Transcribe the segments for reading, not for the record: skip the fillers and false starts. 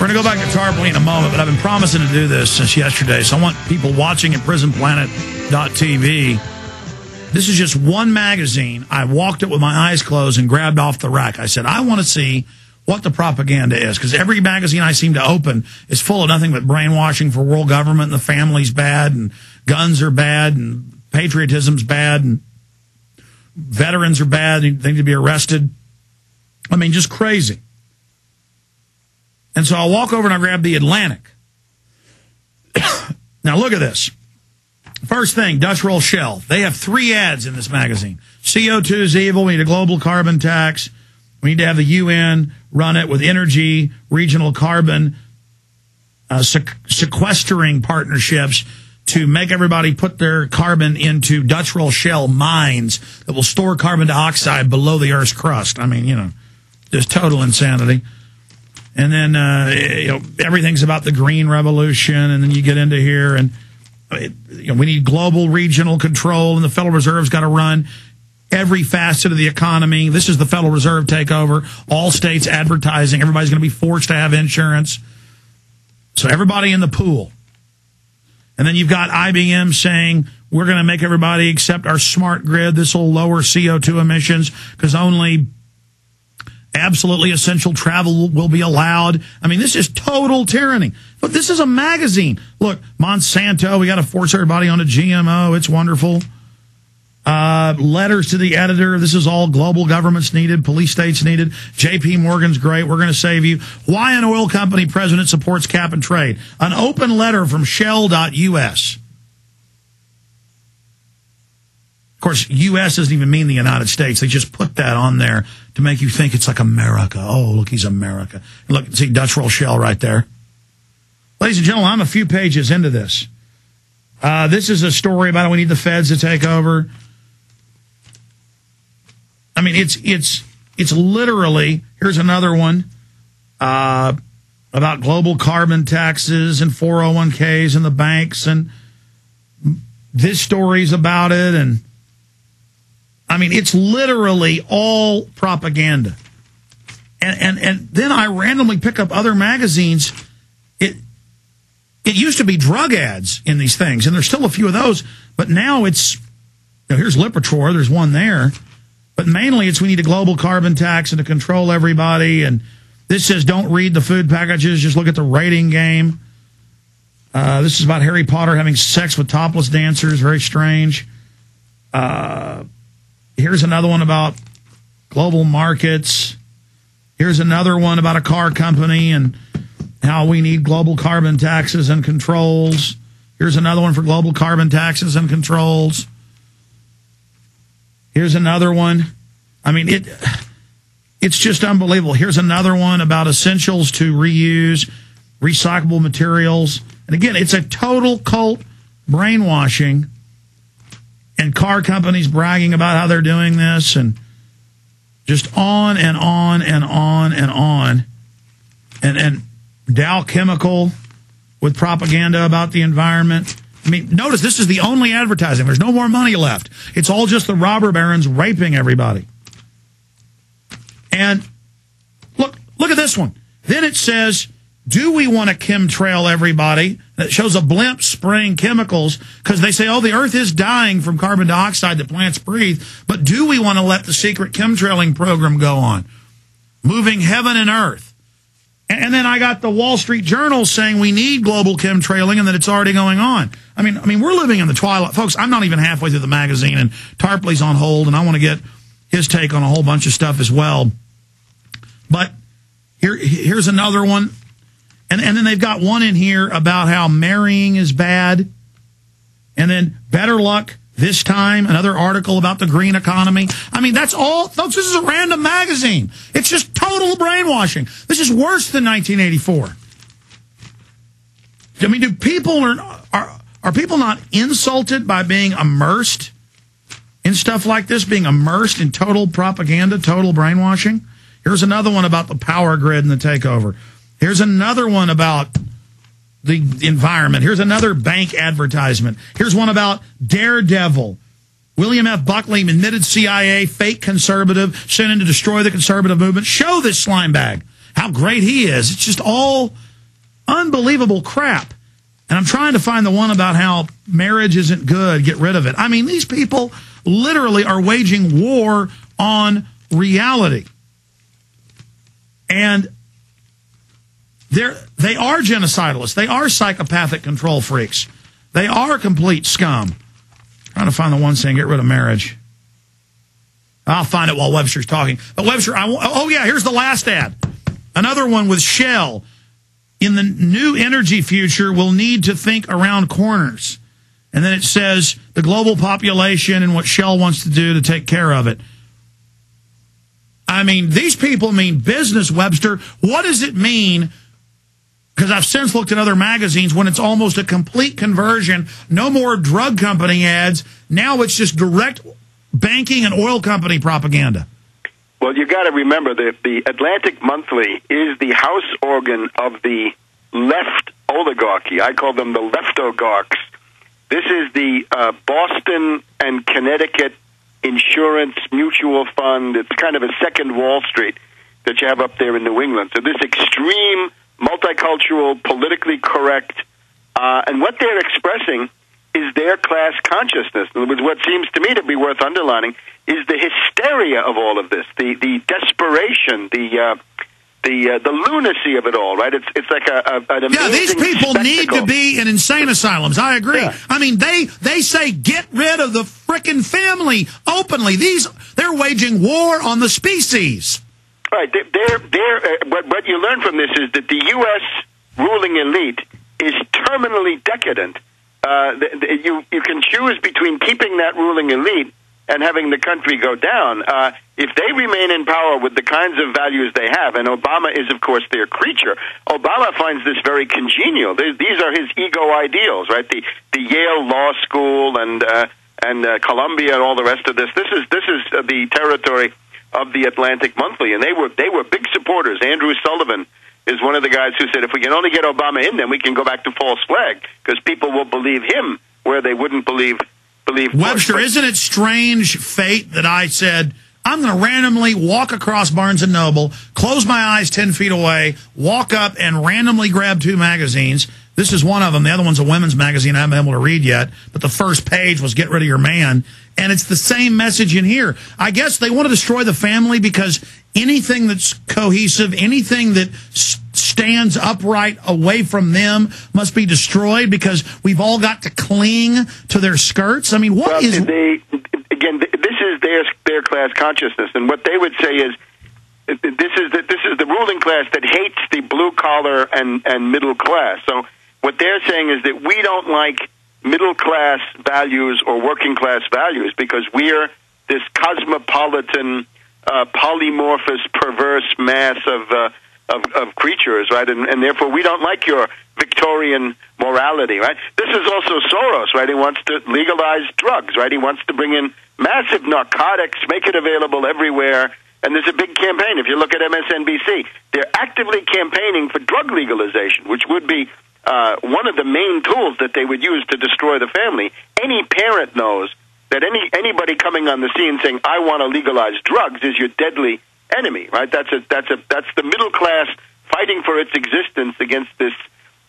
We're going to go back to Tarpley in a moment, but I've been promising to do this since yesterday, so I want people watching at prisonplanet.tv. This is just one magazine. I walked it with my eyes closed and grabbed off the rack. I said, I want to see what the propaganda is, because every magazine I seem to open is full of nothing but brainwashing for world government, and the family's bad, and guns are bad, and patriotism's bad, and veterans are bad, and they need to be arrested. I mean, just crazy. And so I walk over and I grab the Atlantic. Now look at this. First thing, Dutch Roll Shell. They have 3 ads in this magazine. CO2 is evil. We need a global carbon tax. We need to have the UN run it with energy, regional carbon, sequestering partnerships to make everybody put their carbon into Dutch Roll Shell mines that will store carbon dioxide below the Earth's crust. I mean, you know, just total insanity. And then everything's about the green revolution, and then you get into here, and we need global regional control, and the Federal Reserve's got to run every facet of the economy. This is the Federal Reserve takeover. All states advertising. Everybody's going to be forced to have insurance. So everybody in the pool. And then you've got IBM saying, we're going to make everybody accept our smart grid. This will lower CO2 emissions because only absolutely essential travel will be allowed. I mean, this is total tyranny. But this is a magazine. Look, Monsanto, we got to force everybody on a GMO. It's wonderful. Letters to the editor. This is all global governments needed. Police states needed. J.P. Morgan's great. We're going to save you. Why an oil company president supports cap and trade. An open letter from Shell.us. Of course, U.S. doesn't even mean the United States. They just put that on there to make you think it's like America. Oh, look, he's America. Look, see Dutch Roll Shell right there. Ladies and gentlemen, I'm a few pages into this. This is a story about how we need the feds to take over. I mean, it's literally, here's another one about global carbon taxes and 401ks and the banks, and this story's about it, and I mean, it's literally all propaganda. And then I randomly pick up other magazines. It used to be drug ads in these things, and there's still a few of those, but now it's, here's Lipitor, there's one there, but mainly it's we need a global carbon tax and to control everybody, and this says don't read the food packages, just look at the rating game. This is about Harry Potter having sex with topless dancers, very strange. Here's another one about global markets. Here's another one about a car company and how we need global carbon taxes and controls. Here's another one for global carbon taxes and controls. Here's another one. I mean, it's just unbelievable. Here's another one about essentials to reuse recyclable materials. And again, it's a total cult brainwashing, and car companies bragging about how they're doing this, and just on and on and on and on. And Dow Chemical with propaganda about the environment. I mean, notice this is the only advertising. There's no more money left. It's all just the robber barons raping everybody. And look at this one. Then it says, do we want to chemtrail everybody? That shows a blimp spraying chemicals because they say, oh, the earth is dying from carbon dioxide that plants breathe. But do we want to let the secret chemtrailing program go on? Moving heaven and earth. And then I got the Wall Street Journal saying we need global chemtrailing and that it's already going on. I mean, we're living in the twilight. Folks, I'm not even halfway through the magazine, and Tarpley's on hold, and I want to get his take on a whole bunch of stuff as well. But here's another one. And then they've got one in here about how marrying is bad. And then better luck this time, another article about the green economy. I mean, that's all. Folks, this is a random magazine. It's just total brainwashing. This is worse than 1984. I mean, are people not insulted by being immersed in stuff like this, being immersed in total propaganda, total brainwashing? Here's another one about the power grid and the takeover. Here's another one about the environment. Here's another bank advertisement. Here's one about Daredevil. William F. Buckley, admitted CIA, fake conservative, sent in to destroy the conservative movement. Show this slime bag how great he is. It's just all unbelievable crap. And I'm trying to find the one about how marriage isn't good, get rid of it. I mean, these people literally are waging war on reality. And they are genocidalists. They are psychopathic control freaks. They are complete scum. Trying to find the one saying get rid of marriage. I'll find it while Webster's talking. But Webster, here's the last ad. Another one with Shell. In the new energy future, we'll need to think around corners. And then it says the global population and what Shell wants to do to take care of it. I mean, these people mean business, Webster. What does it mean? Because I've since looked at other magazines when it's almost a complete conversion. No more drug company ads. Now it's just direct banking and oil company propaganda. Well, you got to remember that the Atlantic Monthly is the house organ of the left oligarchy. I call them the left-ogarchs. This is the Boston and Connecticut insurance mutual fund. It's kind of a second Wall Street that you have up there in New England. So this extreme, multicultural, politically correct, and what they're expressing is their class consciousness. In other words, what seems to me to be worth underlining is the hysteria of all of this, the desperation, the lunacy of it all, right? It's like an amazing these people spectacle. Need to be in insane asylums. I agree. Yeah. I mean, they say get rid of the frickin' family openly. They're waging war on the species. Right. What you learn from this is that the U.S. ruling elite is terminally decadent. You can choose between keeping that ruling elite and having the country go down. If they remain in power with the kinds of values they have, and Obama is, of course, their creature, Obama finds this very congenial. These are his ego ideals, right? The Yale Law School and Columbia and all the rest of this. This is the territory of the Atlantic Monthly, and they were big supporters. Andrew Sullivan is one of the guys who said, if we can only get Obama in, then we can go back to false flag, because people will believe him where they wouldn't believe Webster, Bush. Isn't it strange fate that I said, I'm going to randomly walk across Barnes & Noble, close my eyes 10 feet away, walk up and randomly grab two magazines. This is one of them. The other one's a women's magazine I haven't been able to read yet, but the first page was get rid of your man. And it's the same message in here. I guess they want to destroy the family because anything that's cohesive, anything that stands upright away from them must be destroyed because we've all got to cling to their skirts. I mean, what is... This is their class consciousness, and what they would say is this is the ruling class that hates the blue collar and middle class. So what they're saying is that we don't like middle class values or working class values because we're this cosmopolitan, polymorphous, perverse mass of creatures, right? And therefore we don't like your Victorian morality, right? This is also Soros, right? He wants to legalize drugs, right? He wants to bring in massive narcotics, make it available everywhere. And there's a big campaign. If you look at MSNBC, they're actively campaigning for drug legalization, which would be one of the main tools that they would use to destroy the family. Any parent knows that anybody coming on the scene saying, I want to legalize drugs is your deadly enemy, right? That's the middle class fighting for its existence against this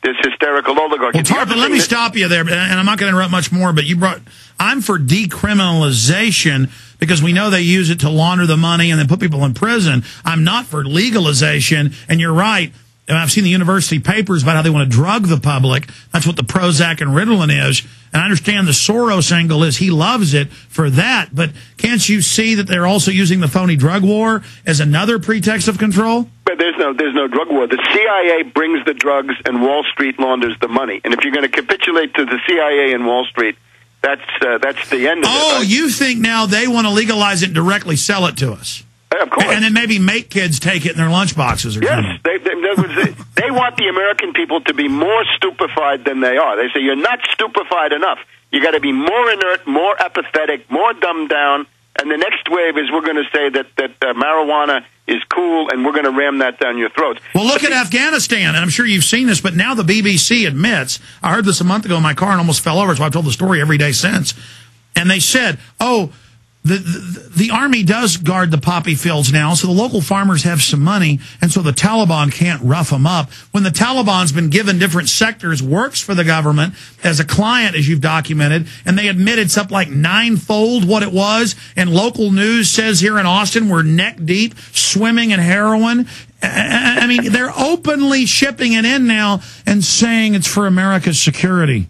hysterical oligarchy. Well, Tarpley, let me stop you there, and I'm not going to interrupt much more, but I'm for decriminalization because we know they use it to launder the money and then put people in prison. I'm not for legalization, and you're right. And I've seen the university papers about how they want to drug the public. That's what the Prozac and Ritalin is. And I understand the Soros angle is he loves it for that. But can't you see that they're also using the phony drug war as another pretext of control? But there's no drug war. The CIA brings the drugs and Wall Street launders the money. And if you're going to capitulate to the CIA and Wall Street, that's the end of it. Oh, right? You think now they want to legalize it and directly sell it to us? Of course. And then maybe make kids take it in their lunch boxes or something. Yes, they want the American people to be more stupefied than they are. They say, you're not stupefied enough. You got to be more inert, more apathetic, more dumbed down. And the next wave is we're going to say that marijuana is cool, and we're going to ram that down your throats. Well, look at Afghanistan, and I'm sure you've seen this, but now the BBC admits, I heard this a month ago in my car and almost fell over, so I've told the story every day since, and they said, the army does guard the poppy fields now, so the local farmers have some money, and so the Taliban can't rough them up. When the Taliban's been given different sectors, works for the government as a client, as you've documented, and they admit it's up like 9-fold what it was, and local news says here in Austin we're neck deep, swimming in heroin. I mean, they're openly shipping it in now and saying it's for America's security.